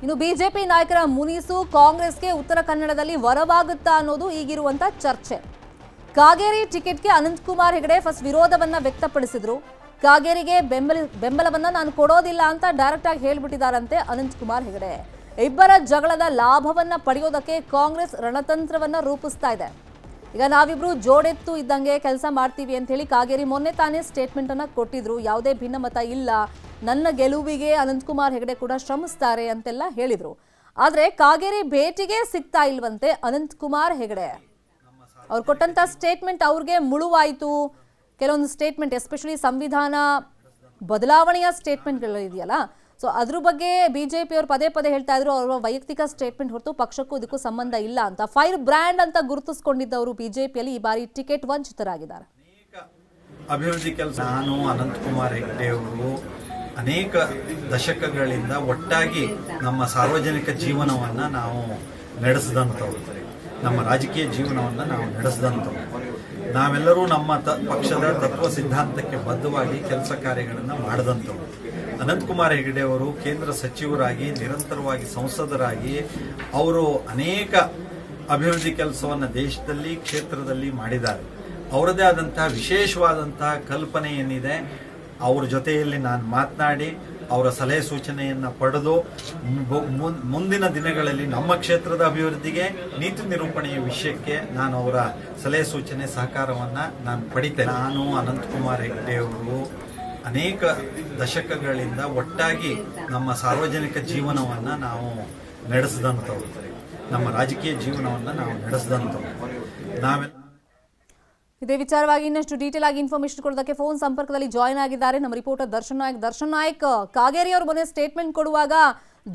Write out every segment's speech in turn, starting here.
ಇನ್ನು ಬಿಜೆಪಿ ನಾಯಕರ ಮುನಿಸು ಕಾಂಗ್ರೆಸ್ಗೆ ಉತ್ತರ ಕನ್ನಡದಲ್ಲಿ ವರವಾಗುತ್ತಾ ಅನ್ನೋದು ಈಗಿರುವಂತ ಚರ್ಚೆ. ಕಾಗೇರಿ ಟಿಕೆಟ್ಗೆ ಅನಂತಕುಮಾರ್ ಹೆಗಡೆ ಫಸ್ಟ್ ವಿರೋಧವನ್ನ ವ್ಯಕ್ತಪಡಿಸಿದ್ರು. ಕಾಗೇರಿಗೆ ಬೆಂಬಲವನ್ನ ನಾನು ಕೊಡೋದಿಲ್ಲ ಅಂತ ಡೈರೆಕ್ಟ್ ಆಗಿ ಹೇಳ್ಬಿಟ್ಟಿದ್ದಾರಂತೆ ಅನಂತಕುಮಾರ್ ಹೆಗಡೆ. ಇಬ್ಬರ ಜಗಳದ ಲಾಭವನ್ನ ಪಡೆಯೋದಕ್ಕೆ ಕಾಂಗ್ರೆಸ್ ರಣತಂತ್ರವನ್ನ ರೂಪಿಸ್ತಾ ಇದೆ. ಈಗ ನಾವಿಬ್ರು ಜೋಡೆತ್ತು ಇದ್ದಂಗೆ ಕೆಲಸ ಮಾಡ್ತೀವಿ ಅಂತ ಹೇಳಿ ಕಾಗೇರಿ ಮೊನ್ನೆ ತಾನೇ ಸ್ಟೇಟ್ಮೆಂಟ್ ಅನ್ನ ಕೊಟ್ಟಿದ್ರು. ಯಾವುದೇ ಭಿನ್ನಮತ ಇಲ್ಲ, ನನ್ನ ಗೆಲುವಿಗೆ ಅನಂತಕುಮಾರ್ ಹೆಗಡೆ ಕೂಡ ಶ್ರಮಿಸ್ತಾರೆ ಅಂತೆಲ್ಲ ಹೇಳಿದ್ರು. ಆದ್ರೆ ಕಾಗೇರಿ ಭೇಟಿಗೆ ಸಿಗ್ತಾ ಇಲ್ವಂತೆ ಅನಂತಕುಮಾರ್ ಹೆಗಡೆ. ಅವ್ರು ಕೊಟ್ಟಂತ ಸ್ಟೇಟ್ಮೆಂಟ್ ಅವ್ರಿಗೆ ಮುಳುವಾಯಿತು. ಕೆಲವೊಂದು ಸ್ಟೇಟ್ಮೆಂಟ್ ಎಸ್ಪೆಷಲಿ ಸಂವಿಧಾನ ಬದಲಾವಣೆಯ ಸ್ಟೇಟ್ಮೆಂಟ್ಗಳು ಇದೆಯಲ್ಲ, ಸೊ ಅದ್ರ ಬಗ್ಗೆ ಬಿಜೆಪಿ ಅವರು ಪದೇ ಪದೇ ಹೇಳ್ತಾ ಇದ್ರು ಅವರ ವೈಯಕ್ತಿಕ ಸ್ಟೇಟ್ಮೆಂಟ್ ಹೊರತು ಪಕ್ಷಕ್ಕೂ ಇದಕ್ಕೂ ಸಂಬಂಧ ಇಲ್ಲ ಅಂತ. ಫೈರ್ ಬ್ರ್ಯಾಂಡ್ ಅಂತ ಗುರುತಿಸಿಕೊಂಡಿದ್ದವರು ಬಿಜೆಪಿಯಲ್ಲಿ ಈ ಬಾರಿ ಟಿಕೆಟ್ ವಂಚಿತರಾಗಿದ್ದಾರೆ. ಅಭಿವೃದ್ಧಿ ಕೆಲಸ ನಾನು ಅನಂತಕುಮಾರ್ ಹೆಗಡೆ ಅವರು ಅನೇಕ ದಶಕಗಳಿಂದ ಒಟ್ಟಾಗಿ ನಮ್ಮ ಸಾರ್ವಜನಿಕ ಜೀವನವನ್ನ ನಾವು ನಡೆಸಿದಂಥವ್ರು, ನಮ್ಮ ರಾಜಕೀಯ ಜೀವನವನ್ನ ನಾವು ನಡೆಸಿದಂಥವ್ರು. ನಾವೆಲ್ಲರೂ ನಮ್ಮ ಪಕ್ಷದ ತತ್ವ ಸಿದ್ಧಾಂತಕ್ಕೆ ಬದ್ಧವಾಗಿ ಕೆಲಸ ಕಾರ್ಯಗಳನ್ನು ಮಾಡಿದಂಥವ್ರು. ಅನಂತಕುಮಾರ್ ಹೆಗಡೆ ಅವರು ಕೇಂದ್ರ ಸಚಿವರಾಗಿ ನಿರಂತರವಾಗಿ ಸಂಸದರಾಗಿ ಅವರು ಅನೇಕ ಅಭಿವೃದ್ಧಿ ಕೆಲಸವನ್ನು ದೇಶದಲ್ಲಿ ಕ್ಷೇತ್ರದಲ್ಲಿ ಮಾಡಿದ್ದಾರೆ. ಅವರದೇ ಆದಂತಹ ವಿಶೇಷವಾದಂತಹ ಕಲ್ಪನೆ ಏನಿದೆ, ಅವರ ಜೊತೆಯಲ್ಲಿ ನಾನು ಮಾತನಾಡಿ ಅವರ ಸಲಹೆ ಸೂಚನೆಯನ್ನು ಪಡೆದು ಮುಂದಿನ ದಿನಗಳಲ್ಲಿ ನಮ್ಮ ಕ್ಷೇತ್ರದ ಅಭಿವೃದ್ಧಿಗೆ ನೀತಿ ನಿರೂಪಣೆಯ ವಿಷಯಕ್ಕೆ ನಾನು ಅವರ ಸಲಹೆ ಸೂಚನೆ ಸಹಕಾರವನ್ನ ನಾನು ಪಡಿತೇನೆ. ನಾನು ಅನಂತಕುಮಾರ್ ಹೆಗಡೆ ಅವರು ಅನೇಕ ದಶಕಗಳಿಂದ ಒಟ್ಟಾಗಿ ನಮ್ಮ ಸಾರ್ವಜನಿಕ ಜೀವನವನ್ನ ನಾವು ನಡೆಸಿದಂಥವ್ರು, ನಮ್ಮ ರಾಜಕೀಯ ಜೀವನವನ್ನ ನಾವು ನಡೆಸಿದಂಥವ್ರು. ನಾವೆಲ್ಲ ಇದೇ ವಿಚಾರವಾಗಿ ಇನ್ನಷ್ಟು ಡೀಟೇಲ್ ಆಗಿ ಇನ್ಫಾರ್ಮೇಶನ್ ಕೊಡೋದಕ್ಕೆ ಫೋನ್ ಸಂಪರ್ಕದಲ್ಲಿ ಜಾಯ್ನ್ ಆಗಿದ್ದಾರೆ ನಮ್ಮ ರಿಪೋರ್ಟರ್ ದರ್ಶನ್ ನಾಯಕ್. ಕಾಗೇರಿ ಅವರು ಮೊನ್ನೆ ಸ್ಟೇಟ್ಮೆಂಟ್ ಕೊಡುವಾಗ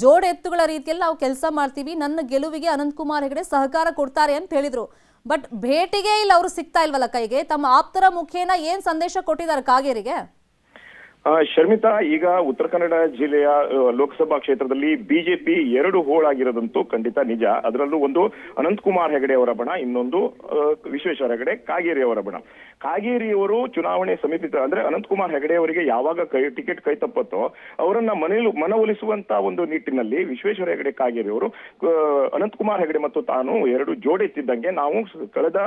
ಜೋಡ್ ಎತ್ತುಗಳ ರೀತಿಯಲ್ಲಿ ನಾವು ಕೆಲಸ ಮಾಡ್ತೀವಿ, ನನ್ನ ಗೆಲುವಿಗೆ ಅನಂತಕುಮಾರ್ ಹೆಗಡೆ ಸಹಕಾರ ಕೊಡ್ತಾರೆ ಅಂತ ಹೇಳಿದ್ರು. ಬಟ್ ಭೇಟಿಗೆ ಇಲ್ಲ ಅವರು ಸಿಗ್ತಾ ಇಲ್ವಲ್ಲ ಕೈಗೆ. ತಮ್ಮ ಆಪ್ತರ ಮುಖೇನ ಏನ್ ಸಂದೇಶ ಕೊಟ್ಟಿದ್ದಾರೆ ಕಾಗೇರಿಗೆ? ಶರ್ಮಿತಾ, ಈಗ ಉತ್ತರ ಕನ್ನಡ ಜಿಲ್ಲೆಯ ಲೋಕಸಭಾ ಕ್ಷೇತ್ರದಲ್ಲಿ ಬಿಜೆಪಿ ಎರಡು ಹೋಳಾಗಿರೋದಂತೂ ಖಂಡಿತ ನಿಜ. ಅದರಲ್ಲೂ ಒಂದು ಅನಂತಕುಮಾರ್ ಹೆಗಡೆ ಅವರ ಬಣ, ಇನ್ನೊಂದು ವಿಶ್ವೇಶ್ವರ ಹೆಗಡೆ ಕಾಗೇರಿ ಅವರ ಬಣ. ಕಾಗೇರಿಯವರು ಚುನಾವಣೆ ಸಮೀಪಿತ ಅಂದ್ರೆ ಅನಂತಕುಮಾರ್ ಹೆಗಡೆ ಅವರಿಗೆ ಯಾವಾಗ ಟಿಕೆಟ್ ಕೈ ತಪ್ಪತ್ತೋ ಅವರನ್ನ ಮನವೊಲಿಸುವಂತ ಒಂದು ನಿಟ್ಟಿನಲ್ಲಿ ವಿಶ್ವೇಶ್ವರ ಹೆಗಡೆ ಕಾಗೇರಿ ಅವರು ಅನಂತಕುಮಾರ್ ಹೆಗಡೆ ಮತ್ತು ತಾನು ಎರಡು ಜೋಡೆತ್ತಿದ್ದಂಗೆ ನಾವು ಕಳೆದ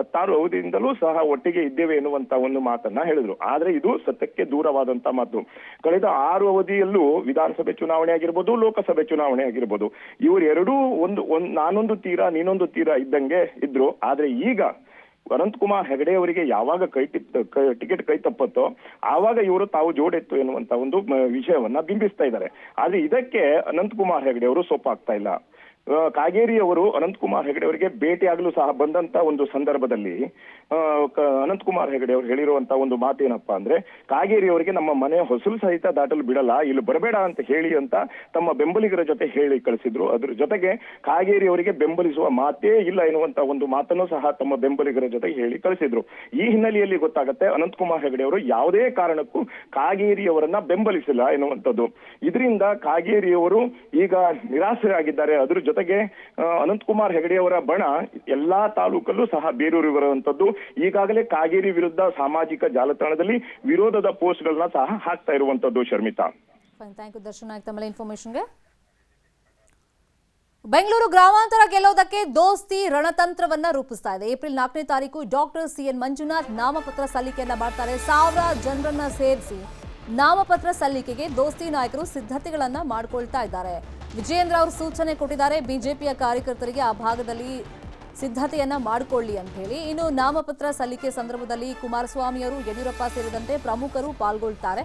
16 ಅವಧಿಯಿಂದಲೂ ಸಹ ಒಟ್ಟಿಗೆ ಇದ್ದೇವೆ ಎನ್ನುವಂತ ಒಂದು ಮಾತನ್ನ ಹೇಳಿದ್ರು. ಆದ್ರೆ ಇದು ಸತ್ಯಕ್ಕೆ ದೂರವಾದಂತ ಮಾತು. ಕಳೆದ 6 ಅವಧಿಯಲ್ಲೂ ವಿಧಾನಸಭೆ ಚುನಾವಣೆ ಆಗಿರ್ಬೋದು, ಲೋಕಸಭೆ ಚುನಾವಣೆ ಆಗಿರ್ಬೋದು, ಇವರು ಎರಡೂ ನಾನೊಂದು ತೀರ ನೀನೊಂದು ತೀರ ಇದ್ದಂಗೆ ಇದ್ರು. ಆದ್ರೆ ಈಗ ಅನಂತಕುಮಾರ್ ಹೆಗಡೆ ಅವರಿಗೆ ಯಾವಾಗ ಟಿಕೆಟ್ ಕೈ ತಪ್ಪತ್ತೋ ಆವಾಗ ಇವರು ತಾವು ಜೋಡೆತ್ತು ಎನ್ನುವಂತ ಒಂದು ವಿಷಯವನ್ನ ಬಿಂಬಿಸ್ತಾ ಇದ್ದಾರೆ. ಆದ್ರೆ ಇದಕ್ಕೆ ಅನಂತಕುಮಾರ್ ಹೆಗಡೆ ಅವರು ಸೊಪ್ಪಾಗ್ತಾ ಇಲ್ಲ. ಕಾಗೇರಿ ಅವರು ಅನಂತಕುಮಾರ್ ಹೆಗಡೆ ಅವರಿಗೆ ಭೇಟಿಯಾಗಲು ಸಹ ಬಂದಂತ ಒಂದು ಸಂದರ್ಭದಲ್ಲಿ ಅನಂತಕುಮಾರ್ ಹೆಗಡೆ ಅವರು ಹೇಳಿರುವಂತ ಒಂದು ಮಾತೇನಪ್ಪಾ ಅಂದ್ರೆ, ಕಾಗೇರಿ ಅವರಿಗೆ ನಮ್ಮ ಮನೆ ಹೊಸಲು ಸಹಿತ ದಾಟಲು ಬಿಡಲ್ಲ, ಇಲ್ಲಿ ಬರಬೇಡ ಅಂತ ಹೇಳಿ ಅಂತ ತಮ್ಮ ಬೆಂಬಲಿಗರ ಜೊತೆ ಹೇಳಿ ಕಳಿಸಿದ್ರು. ಅದ್ರ ಜೊತೆಗೆ ಕಾಗೇರಿ ಅವರಿಗೆ ಬೆಂಬಲಿಸುವ ಮಾತೇ ಇಲ್ಲ ಎನ್ನುವಂತ ಒಂದು ಮಾತನ್ನು ಸಹ ತಮ್ಮ ಬೆಂಬಲಿಗರ ಜೊತೆ ಹೇಳಿ ಕಳಿಸಿದ್ರು. ಈ ಹಿನ್ನೆಲೆಯಲ್ಲಿ ಗೊತ್ತಾಗುತ್ತೆ ಅನಂತಕುಮಾರ್ ಹೆಗಡೆ ಅವರು ಯಾವುದೇ ಕಾರಣಕ್ಕೂ ಕಾಗೇರಿ ಅವರನ್ನ ಬೆಂಬಲಿಸಿಲ್ಲ ಎನ್ನುವಂಥದ್ದು. ಇದರಿಂದ ಕಾಗೇರಿ ಅವರು ಈಗ ನಿರಾಸರಾಗಿದ್ದಾರೆ. ಅದ್ರ ಜೊತೆಗೆ ಅನಂತಕುಮಾರ್ ಹೆಗಡೆ ಅವರ ಬಣ ಎಲ್ಲಾ ತಾಲೂಕಲ್ಲೂ ಸಹ ಬೇರೂರಿರುವಂತದ್ದು. ಈಗಾಗಲೇ ಕಾಗೇರಿ ವಿರುದ್ಧ ಸಾಮಾಜಿಕ ಜಾಲತಾಣದಲ್ಲಿ ವಿರೋಧದ ಪೋಸ್ಟ್ ಗಳನ್ನ ಸಹ ಹಾಕ್ತಾ ಇರುವಂತದ್ದು. ಶರ್ಮಿತಾ, ದರ್ಶನ್ ನಾಯಕ್ ತಮ್ಮ ಇನ್ಫಾರ್ಮೇಶನ್ಗೆ. ಬೆಂಗಳೂರು ಗ್ರಾಮಾಂತರ ಗೆಲ್ಲೋದಕ್ಕೆ ದೋಸ್ತಿ ರಣತಂತ್ರವನ್ನ ರೂಪಿಸ್ತಾ ಇದೆ. ಏಪ್ರಿಲ್ 4ನೇ ತಾರೀಕು ಡಾಕ್ಟರ್ CN ಮಂಜುನಾಥ್ ನಾಮಪತ್ರ ಸಲ್ಲಿಕೆಯನ್ನ ಮಾಡ್ತಾರೆ. 1000 ಜನರನ್ನ ಸೇರಿಸಿ ನಾಮಪತ್ರ ಸಲ್ಲಿಕೆಗೆ ದೋಸ್ತಿ ನಾಯಕರು ಸಿದ್ಧತೆಗಳನ್ನ ಮಾಡಿಕೊಳ್ತಾ ಇದ್ದಾರೆ. ವಿಜಯೇಂದ್ರ ಅವರು ಸೂಚನೆ ಕೊಟ್ಟಿದ್ದಾರೆ ಬಿಜೆಪಿಯ ಕಾರ್ಯಕರ್ತರಿಗೆ ಆ ಭಾಗದಲ್ಲಿ ಸಿದ್ಧತೆಯನ್ನ ಮಾಡಿಕೊಳ್ಳಿ ಅಂತ ಹೇಳಿ. ಇನ್ನು ನಾಮಪತ್ರ ಸಲ್ಲಿಕೆ ಸಂದರ್ಭದಲ್ಲಿ ಕುಮಾರಸ್ವಾಮಿ ಅವರು, ಯಡಿಯೂರಪ್ಪ ಸೇರಿದಂತೆ ಪ್ರಮುಖರು ಪಾಲ್ಗೊಳ್ತಾರೆ.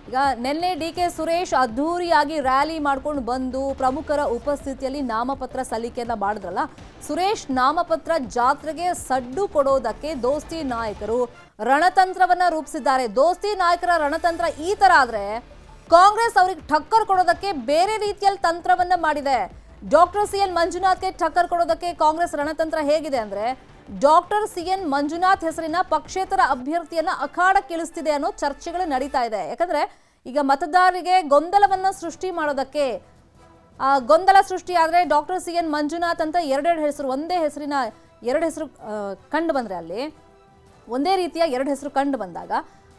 ಈಗ ನಿನ್ನೆ DK ಸುರೇಶ್ ಅದ್ಧೂರಿಯಾಗಿ ರ್ಯಾಲಿ ಮಾಡ್ಕೊಂಡು ಬಂದು ಪ್ರಮುಖರ ಉಪಸ್ಥಿತಿಯಲ್ಲಿ ನಾಮಪತ್ರ ಸಲ್ಲಿಕೆಯನ್ನ ಮಾಡಿದ್ರಲ್ಲ, ಸುರೇಶ್ ನಾಮಪತ್ರ ಜಾತ್ರೆಗೆ ಸಡ್ಡು ಕೊಡೋದಕ್ಕೆ ದೋಸ್ತಿ ನಾಯಕರು ರಣತಂತ್ರವನ್ನ ರೂಪಿಸಿದ್ದಾರೆ. ದೋಸ್ತಿ ನಾಯಕರ ರಣತಂತ್ರ ಈ ತರ ಆದ್ರೆ ಕಾಂಗ್ರೆಸ್ ಅವರಿಗೆ ಟಕ್ಕರ್ ಕೊಡೋದಕ್ಕೆ ಬೇರೆ ರೀತಿಯಲ್ಲಿ ತಂತ್ರವನ್ನ ಮಾಡಿದೆ. ಡಾಕ್ಟರ್ CN ಮಂಜುನಾಥ್ಗೆ ಟಕ್ಕರ್ ಕೊಡೋದಕ್ಕೆ ಕಾಂಗ್ರೆಸ್ ರಣತಂತ್ರ ಹೇಗಿದೆ ಅಂದ್ರೆ, ಡಾಕ್ಟರ್ CN ಮಂಜುನಾಥ್ ಹೆಸರಿನ ಪಕ್ಷೇತರ ಅಭ್ಯರ್ಥಿಯನ್ನ ಅಖಾಡಕ್ಕೆ ಇಳಿಸ್ತಿದೆ ಅನ್ನೋ ಚರ್ಚೆಗಳು ನಡೀತಾ ಇದೆ. ಯಾಕಂದ್ರೆ ಈಗ ಮತದಾರರಿಗೆ ಗೊಂದಲವನ್ನ ಸೃಷ್ಟಿ ಮಾಡೋದಕ್ಕೆ, ಗೊಂದಲ ಸೃಷ್ಟಿ ಆದ್ರೆ ಡಾಕ್ಟರ್ CN ಮಂಜುನಾಥ್ ಅಂತ ಎರಡೆರಡು ಹೆಸರು, ಒಂದೇ ಹೆಸರಿನ ಎರಡು ಹೆಸರು ಕಂಡು ಬಂದ್ರೆ, ಅಲ್ಲಿ ಒಂದೇ ರೀತಿಯ ಎರಡು ಹೆಸರು ಕಂಡು ಬಂದಾಗ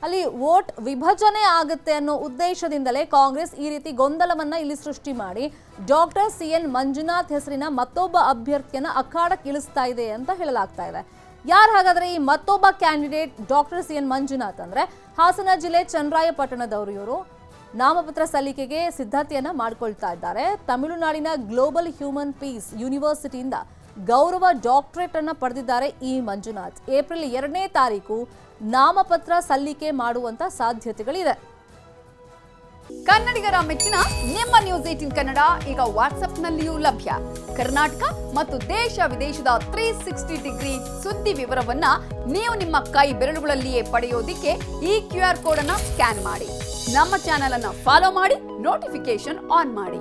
ಅಲ್ಲಿ ವೋಟ್ ವಿಭಜನೆ ಆಗುತ್ತೆ ಅನ್ನೋ ಉದ್ದೇಶದಿಂದಲೇ ಕಾಂಗ್ರೆಸ್ ಈ ರೀತಿ ಗೊಂದಲವನ್ನ ಇಲ್ಲಿ ಸೃಷ್ಟಿ ಮಾಡಿ ಡಾಕ್ಟರ್ CN ಮಂಜುನಾಥ್ ಹೆಸರಿನ ಮತ್ತೊಬ್ಬ ಅಭ್ಯರ್ಥಿಯನ್ನ ಅಖಾಡಕ್ಕೆ ಇಳಿಸ್ತಾ ಇದೆ ಅಂತ ಹೇಳಲಾಗ್ತಾ ಇದೆ. ಯಾರು ಹಾಗಾದ್ರೆ ಈ ಮತ್ತೊಬ್ಬ ಕ್ಯಾಂಡಿಡೇಟ್ ಡಾಕ್ಟರ್ CN ಮಂಜುನಾಥ್ ಅಂದ್ರೆ ಹಾಸನ ಜಿಲ್ಲೆ ಚನ್ನರಾಯಪಟ್ಟಣದವರು. ಇವರು ನಾಮಪತ್ರ ಸಲ್ಲಿಕೆಗೆ ಸಿದ್ಧತೆಯನ್ನ ಮಾಡ್ಕೊಳ್ತಾ ಇದ್ದಾರೆ. ತಮಿಳುನಾಡಿನ ಗ್ಲೋಬಲ್ ಹ್ಯೂಮನ್ ಪೀಸ್ ಯೂನಿವರ್ಸಿಟಿಯಿಂದ ಗೌರವ ಡಾಕ್ಟರೇಟ್ ಅನ್ನ ಪಡೆದಿದ್ದಾರೆ ಈ ಮಂಜುನಾಥ್. ಏಪ್ರಿಲ್ 2ನೇ ತಾರೀಕು ನಾಮಪತ್ರ ಸಲ್ಲಿಕೆ ಮಾಡುವಂತ ಸಾಧ್ಯತೆಗಳಿದೆ. ಕನ್ನಡಿಗರ ಮೆಚ್ಚಿನ ನಿಮ್ಮ ನ್ಯೂಸ್ 18 ಕನ್ನಡ ಈಗ ವಾಟ್ಸ್ಆಪ್ನಲ್ಲಿಯೂ ಲಭ್ಯ. ಕರ್ನಾಟಕ ಮತ್ತು ದೇಶ ವಿದೇಶದ 360 ಡಿಗ್ರಿ ಸುದ್ದಿ ವಿವರವನ್ನ ನೀವು ನಿಮ್ಮ ಕೈ ಬೆರಳುಗಳಲ್ಲಿಯೇ ಪಡೆಯೋದಿಕ್ಕೆ ಈ QR ಕೋಡ್ ಅನ್ನ ಸ್ಕ್ಯಾನ್ ಮಾಡಿ. ನಮ್ಮ ಚಾನೆಲ್ ಅನ್ನ ಫಾಲೋ ಮಾಡಿ, ನೋಟಿಫಿಕೇಶನ್ ಆನ್ ಮಾಡಿ.